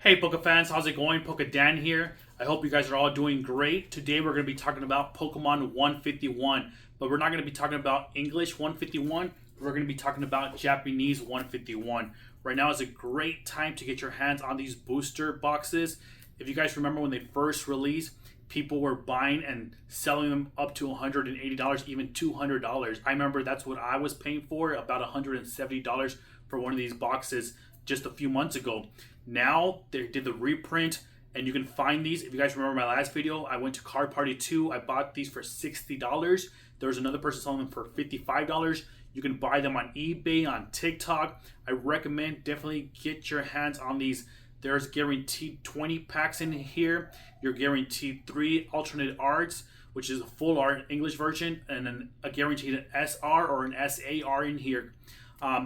Hey Poke fans, how's it going? Poke Dan here. I hope you guys are all doing great. Today we're going to be talking about Pokemon 151, but we're not going to be talking about English 151. We're going to be talking about Japanese 151. Right now is a great time to get your hands on these booster boxes. If you guys remember when they first released, people were buying and selling them up to $180, even $200. I remember that's what I was paying for, about $170 for one of these boxes just a few months ago. Now they did the reprint, and you can find these. If you guys remember my last video, I went to Card Party 2. I bought these for $60. There was another person selling them for $55. You can buy them on eBay, on TikTok. I recommend definitely get your hands on these. There's guaranteed 20 packs in here. You're guaranteed 3 alternate arts, which is a full art English version, and then a guaranteed SR or an SAR in here.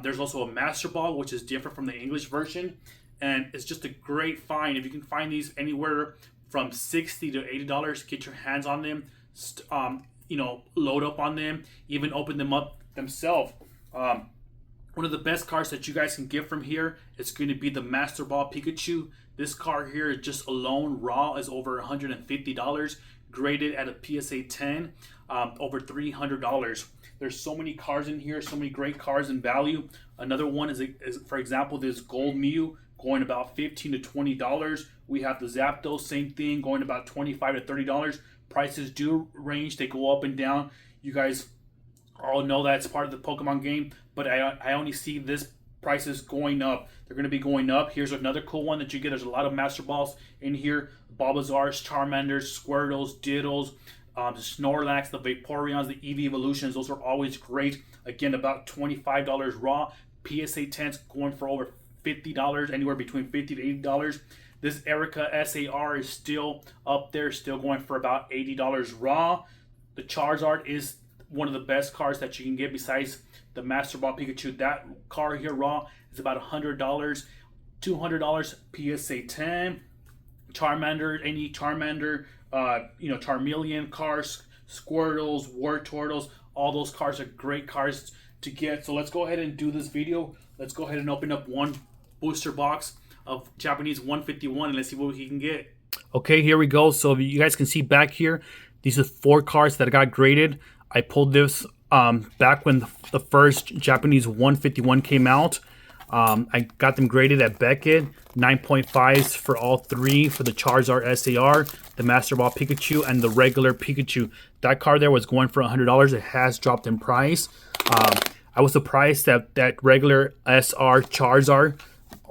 There's also a Master Ball, which is different from the English version. And it's just a great find. If you can find these anywhere from $60 to $80, get your hands on them. Load up on them. Even open them up themselves. One of the best cards that you guys can get from here is going to be the Master Ball Pikachu. This card here, just alone, raw, is over $150. Graded at a PSA 10, over $300. There's so many cards in here, so many great cards in value. Another one is for example, this Gold Mew, going about $15 to $20. We have the Zapdos, same thing, going about $25 to $30. Prices do range, they go up and down. You guys all know that's part of the Pokemon game, but I only see this prices going up. They're going to be going up. Here's another cool one that you get. There's a lot of Master Balls in here. Bulbasaurs, Charmanders, Squirtles, Diddles, Snorlax, the Vaporeons, the Eevee Evolutions. Those are always great. Again, about $25 raw. PSA 10's going for over $50, anywhere between $50 to $80. This Erica SAR is still up there, still going for about $80 raw. The Charizard is one of the best cards that you can get besides the Master Ball Pikachu. That card here raw is about $100. $200 PSA 10. Charmander, any Charmander, Charmeleon cards, Squirtles, Wartortles, all those cards are great cards to get. So let's go ahead and do this video. Let's go ahead and open up one booster box of Japanese 151 and let's see what we can get. Okay, here we go. So you guys can see back here, these are 4 cards that got graded. I pulled this back when the first Japanese 151 came out. I got them graded at Beckett, 9.5s for all 3 for the Charizard SAR, the Master Ball Pikachu, and the regular Pikachu. That card there was going for $100. It has dropped in price. I was surprised that regular SR Charizard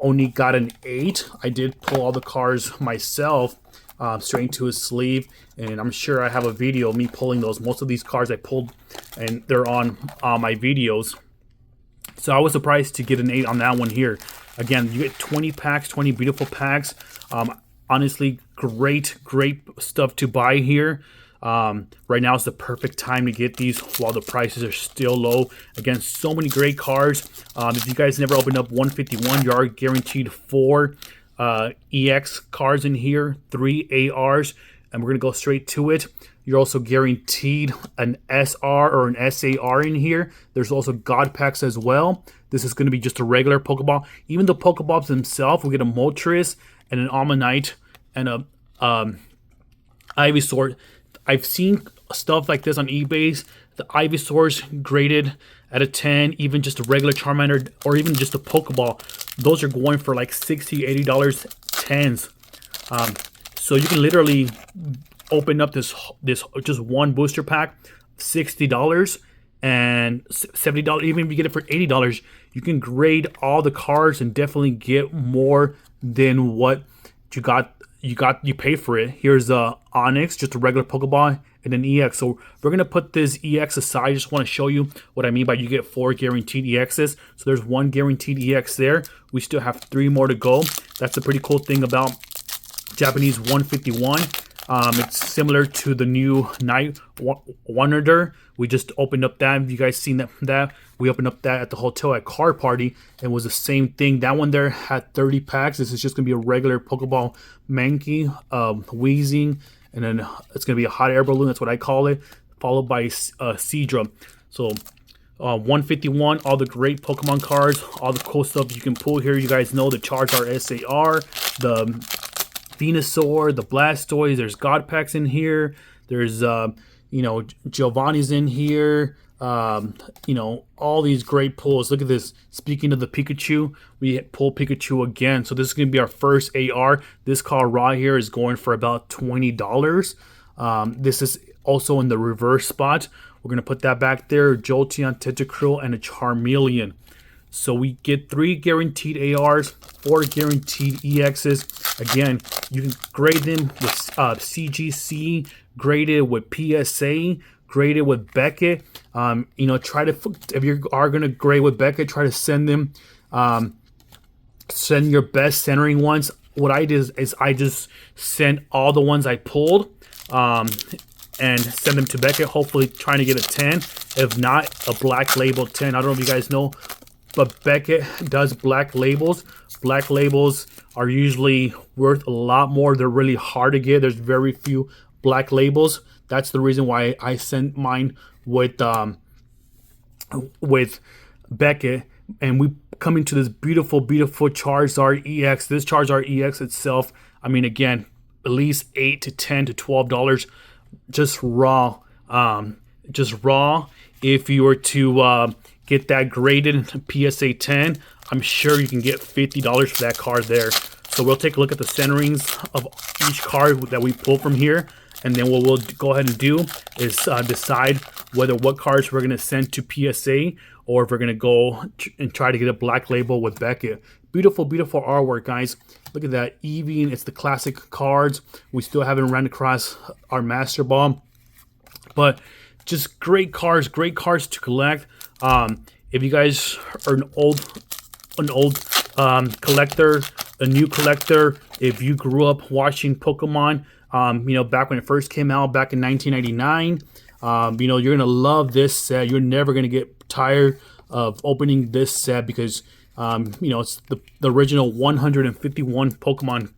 only got an 8. I did pull all the cards myself straight into his sleeve, and I'm sure I have a video of me pulling those. Most of these cards I pulled, and they're on my videos. So I was surprised to get an 8 on that one here. Again, you get 20 packs, 20 beautiful packs. Honestly, great stuff to buy here. Right now is the perfect time to get these while the prices are still low. Again, so many great cards. If you guys never opened up 151, you are guaranteed 4 EX cards in here, 3 ARs, and we're going to go straight to it. You're also guaranteed an SR or an SAR in here. There's also God packs as well. This is going to be just a regular Pokeball. Even the Pokeballs themselves, we get a Moltres and an Ammonite and a Ivysaur. I've seen stuff like this on eBay. The Ivysaur's graded at a 10, even just a regular Charmander or even just a Pokeball. Those are going for like $60, $80 10s. So you can literally open up this just one booster pack, $60 and $70. Even if you get it for $80, you can grade all the cards and definitely get more than what you pay for it. Here's a Onyx, just a regular Pokeball, and an EX. So we're gonna put this EX aside. I just want to show you what I mean by you get 4 guaranteed EXs. So there's 1 guaranteed EX there. We still have 3 more to go. That's a pretty cool thing about Japanese 151. It's similar to the new Night Wanderer. We just opened up that. Have you guys seen that? We opened up that at the hotel at Card Party. It was the same thing. That one there had 30 packs. This is just going to be a regular Pokeball Mankey, Weezing, and then it's going to be a hot air balloon. That's what I call it, followed by Seadra. So 151, all the great Pokemon cards, all the cool stuff you can pull here. You guys know the Charizard SAR, the Venusaur, the Blastoise. There's God Packs in here. There's Giovanni's in here. All these great pulls. Look at this. Speaking of the Pikachu, we pull Pikachu again. So this is going to be our first AR. This card raw here is going for about $20. This is also in the reverse spot. We're going to put that back there. Jolteon, Tentacruel, and a Charmeleon. So we get 3 guaranteed ARs, 4 guaranteed EXs. Again, you can grade them with CGC, graded with PSA, graded with Beckett. Try to, if you are going to grade with Beckett, try to send them, send your best centering ones. What I did is I just sent all the ones I pulled, and send them to Beckett, hopefully trying to get a 10. If not, a black label 10. I don't know if you guys know, but Beckett does black labels. Black labels are usually worth a lot more. They're really hard to get. There's very few black labels. That's the reason why I sent mine with Beckett. And we come into this beautiful, beautiful Charizard EX. This Charizard EX itself, I mean, again, at least $8 to $10 to $12 just raw. If you were to get that graded PSA 10, I'm sure you can get $50 for that card there. So we'll take a look at the centerings of each card that we pull from here, and then what we'll go ahead and do is decide what cards we're going to send to PSA, or if we're going to go and try to get a black label with Beckett. Beautiful, beautiful artwork, guys. Look at that. Eevee, it's the classic cards. We still haven't ran across our Master Ball, but just great cards to collect. If you guys are an old collector, a new collector, if you grew up watching Pokemon, back when it first came out back in 1999, you're gonna love this set. You're never gonna get tired of opening this set because it's the original 151 Pokemon.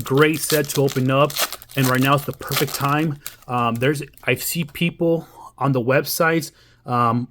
Great set to open up, and right now it's the perfect time. I see people on the websites, on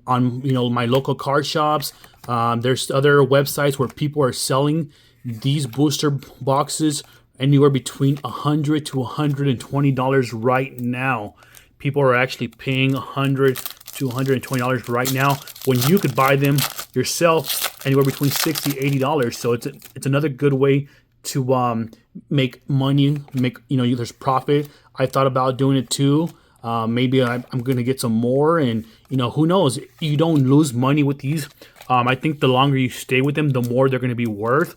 my local card shops. There's other websites where people are selling these booster boxes anywhere between $100 to $120 right now. People are actually paying $100 to $120 right now when you could buy them yourself anywhere between $60 to $80. So it's another good way to make money. There's profit. I thought about doing it too. Maybe I'm going to get some more, and who knows? You don't lose money with these. I think the longer you stay with them, the more they're going to be worth.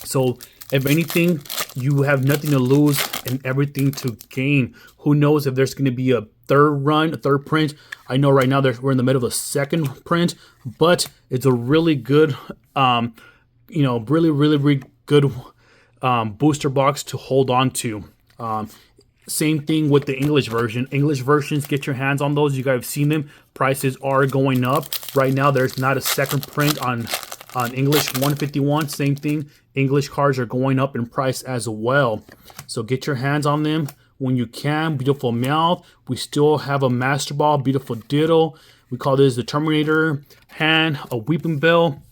So if anything, you have nothing to lose and everything to gain. Who knows if there's going to be a third print. I know right now we're in the middle of a second print, but it's a really good, really good booster box to hold on to. Same thing with the English version. English versions, get your hands on those. You guys have seen them. Prices are going up. Right now, there's not a second print on English 151. Same thing. English cards are going up in price as well. So get your hands on them when you can. Beautiful mouth. We still have a Master Ball. Beautiful Diddle. We call this the Terminator hand. A Weeping Bell.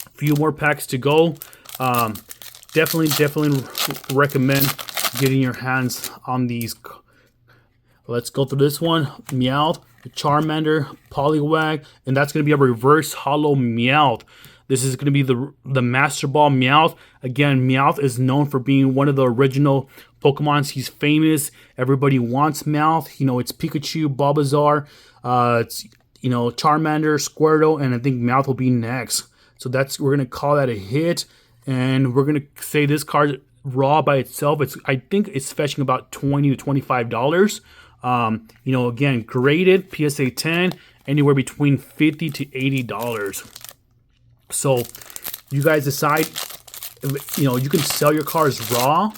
A few more packs to go. Definitely recommend getting your hands on these. Let's go through this one. Meowth, Charmander, Poliwag, and that's going to be a reverse hollow Meowth. This is going to be the Master Ball Meowth. Again, Meowth is known for being one of the original Pokemons. He's famous. Everybody wants Meowth. It's Pikachu, Bulbasaur, it's Charmander, Squirtle, and I think Meowth will be next. So we're going to call that a hit, and we're going to say this card raw by itself, I think it's fetching about $20 to $25. Again, graded PSA 10, anywhere between $50 to $80. So you guys decide. You can sell your cars raw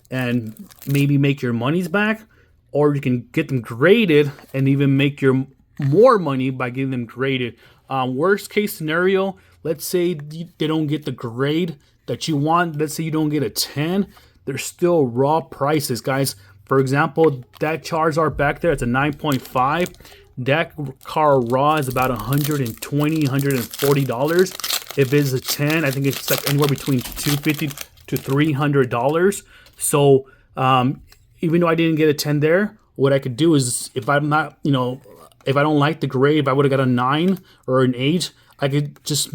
and maybe make your monies back, or you can get them graded and even make your more money by getting them graded. Worst case scenario, let's say they don't get the grade that you want. Let's say you don't get a 10. They're still raw prices, guys. For example, that Charizard back there, it's a 9.5. That car raw is about $120, $140. If it's a 10, I think it's like anywhere between $250 to $300. So even though I didn't get a 10 there, what I could do is, if I'm not, if I don't like the gray, if I would have got a 9 or an 8, I could just,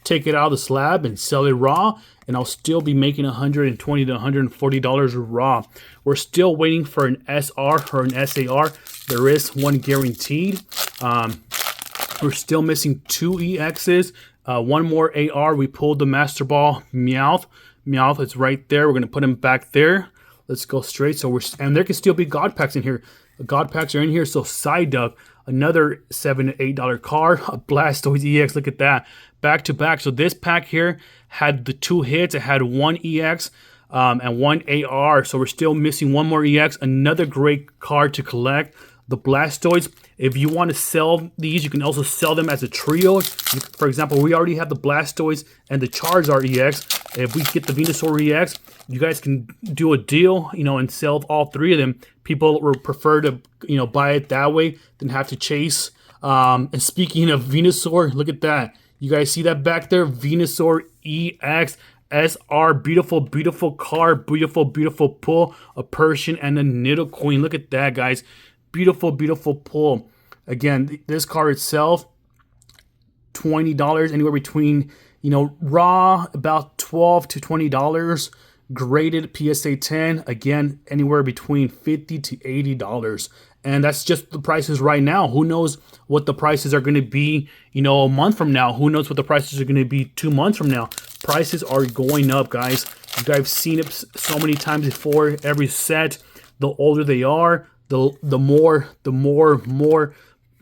take it out of the slab and sell it raw, and I'll still be making $120 to $140 raw. We're still waiting for an SR or an SAR. There is one guaranteed. We're still missing 2 EXs, one more AR. We pulled the Master Ball Meowth. Meowth is right there. We're gonna put him back there. Let's go straight. So and there can still be God packs in here. The God packs are in here. So Psyduck, another $7 to $8 card. A Blastoise EX. Look at that, back to back. So this pack here had the 2 hits. It had 1 EX and 1 AR. So we're still missing 1 more EX. Another great card to collect. The Blastoise. If you want to sell these, you can also sell them as a trio. For example, we already have the Blastoise and the Charizard EX. If we get the Venusaur EX, you guys can do a deal, and sell all 3 of them. People would prefer to, buy it that way than have to chase. And speaking of Venusaur, look at that. You guys see that back there? Venusaur EX SR. Beautiful, beautiful card. Beautiful, beautiful pull. A Persian and a Nidoqueen. Look at that, guys. Beautiful, beautiful pull. Again, this card itself, $20, anywhere between, raw about $12 to $20. Graded PSA 10, again, anywhere between $50 to $80. And that's just the prices right now. Who knows what the prices are going to be, a month from now? Who knows what the prices are going to be 2 months from now? Prices are going up, guys. You guys have seen it so many times before. Every set, the older they are, the more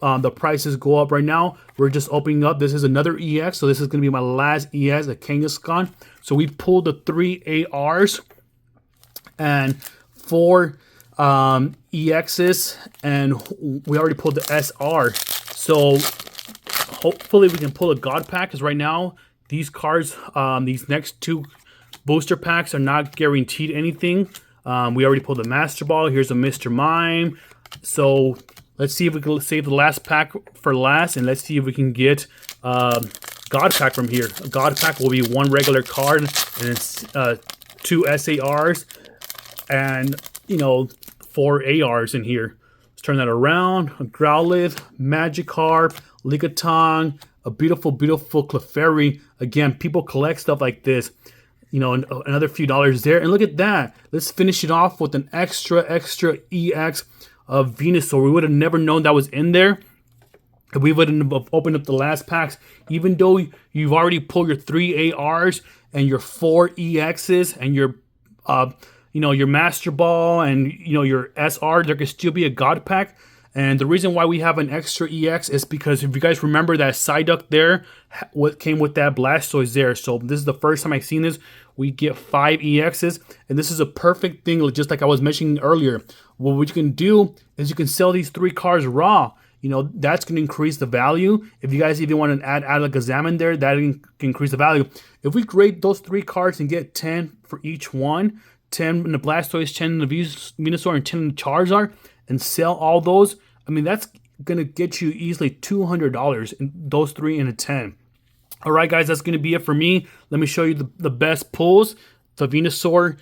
the prices go up. Right now, we're just opening up. This is another EX, so this is going to be my last EX, a Kangaskhan. So we pulled the 3 ARs and 4 EXs, and we already pulled the SR. So hopefully we can pull a God pack, because right now these cards, these next 2 booster packs are not guaranteed anything. We already pulled the Master Ball. Here's a Mr. Mime. So let's see if we can save the last pack for last, and let's see if we can get God pack from here. A God pack will be 1 regular card, and it's 2 SARs, and 4 ARs in here. Let's turn that around. A Growlithe, Magikarp, Lickitung, a beautiful, beautiful Clefairy. Again, people collect stuff like this. Another few dollars there. And look at that. Let's finish it off with an extra EX of Venusaur. We would have never known that was in there if we wouldn't have opened up the last packs. Even though you've already pulled your 3 ARs and your 4 EXs and your your Master Ball and your SR, there could still be a God pack. And the reason why we have an extra EX is because, if you guys remember, that Psyduck there, what came with that Blastoise there. So this is the first time I've seen this. We get 5 EXs, and this is a perfect thing, just like I was mentioning earlier. Well, what you can do is you can sell these 3 cards raw. That's going to increase the value. If you guys even want to add Alakazam in there, that can increase the value. If we grade those 3 cards and get 10 for each one, 10 in the Blastoise, 10 in the Venusaur, and 10 in the Charizard, and sell all those, I mean, that's going to get you easily $200 in those 3 in a 10. All right, guys, that's going to be it for me. Let me show you the best pulls, the Venusaur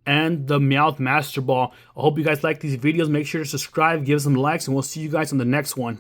and the Meowth Master Ball. I hope you guys like these videos. Make sure to subscribe, give some likes, and we'll see you guys on the next one.